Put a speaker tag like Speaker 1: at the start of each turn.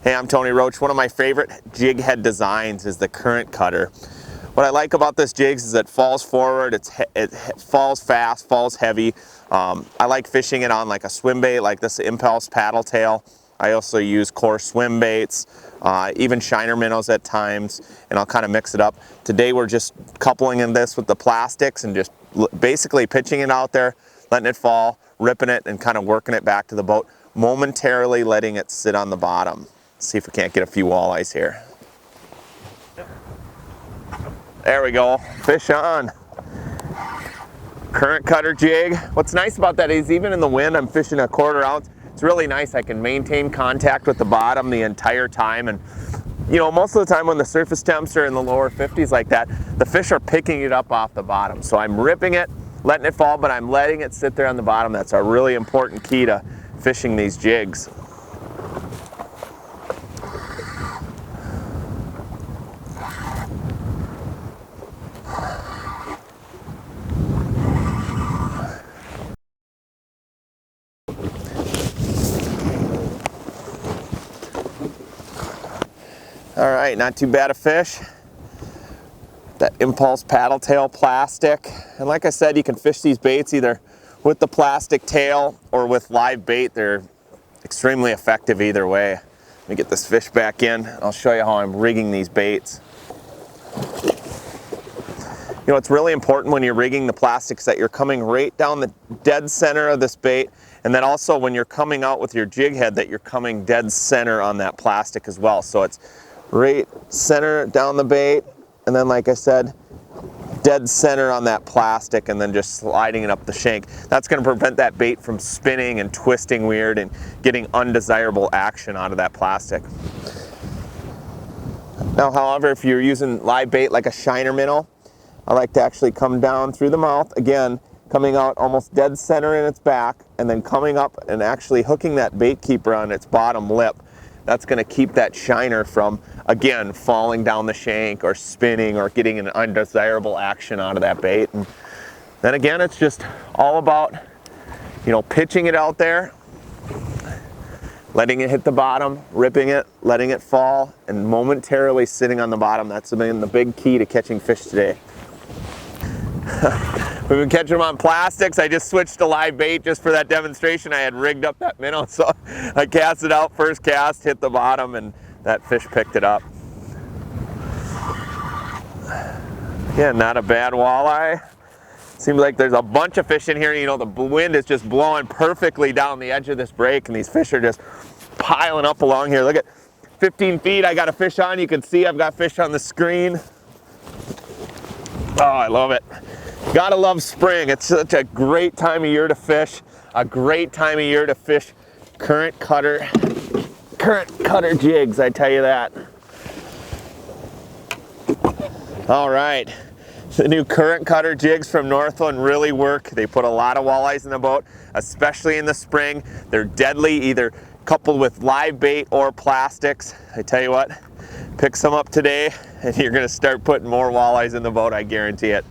Speaker 1: Hey, I'm Tony Roach. One of my favorite jig head designs is the Current Cutter. What I like about this jigs is it falls forward, it falls fast, falls heavy. I like fishing it on like a swim bait like this Impulse Paddle Tail. I also use coarse swim baits, even shiner minnows at times, and I'll kind of mix it up. Today we're just coupling in this with the plastics and just basically pitching it out there, letting it fall, ripping it, and kind of working it back to the boat, momentarily letting it sit on the bottom. See if we can't get a few walleyes here. There we go, fish on. Current Cutter jig. What's nice about that is even in the wind, I'm fishing a 1/4 ounce. It's really nice. I can maintain contact with the bottom the entire time. And you know, most of the time when the surface temps are in the lower 50s like that, the fish are picking it up off the bottom. So I'm ripping it, letting it fall, but I'm letting it sit there on the bottom. That's a really important key to fishing these jigs. All right, not too bad a fish. That Impulse Paddle Tail plastic. And like I said, you can fish these baits either with the plastic tail or with live bait. They're extremely effective either way. Let me get this fish back in. I'll show you how I'm rigging these baits. You know, it's really important when you're rigging the plastics that you're coming right down the dead center of this bait, and then also when you're coming out with your jig head that you're coming dead center on that plastic as well. So it's right center down the bait, and then like I said, dead center on that plastic, and then just sliding it up the shank. That's going to prevent that bait from spinning and twisting weird and getting undesirable action out of that plastic. Now, however, if you're using live bait like a shiner minnow, I like to actually come down through the mouth, again, coming out almost dead center in its back, and then coming up and actually hooking that bait keeper on its bottom lip. That's going to keep that shiner from, again, falling down the shank or spinning or getting an undesirable action out of that bait. And then again, it's just all about, you know, pitching it out there, letting it hit the bottom, ripping it, letting it fall, and momentarily sitting on the bottom. That's been the big key to catching fish today. We've been catching them on plastics. I just switched to live bait just for that demonstration. I had rigged up that minnow, so I cast it out, first cast, hit the bottom, and that fish picked it up. Yeah, not a bad walleye. Seems like there's a bunch of fish in here. You know, the wind is just blowing perfectly down the edge of this break, and these fish are just piling up along here. Look at 15 feet, I got a fish on. You can see I've got fish on the screen. Oh, I love it. Gotta love spring. It's such a great time of year to fish. A great time of year to fish Current Cutter jigs, I tell you that. All right, the new Current Cutter jigs from Northland really work. They put a lot of walleyes in the boat, especially in the spring. They're deadly, either coupled with live bait or plastics. I tell you what, pick some up today and you're gonna start putting more walleyes in the boat, I guarantee it.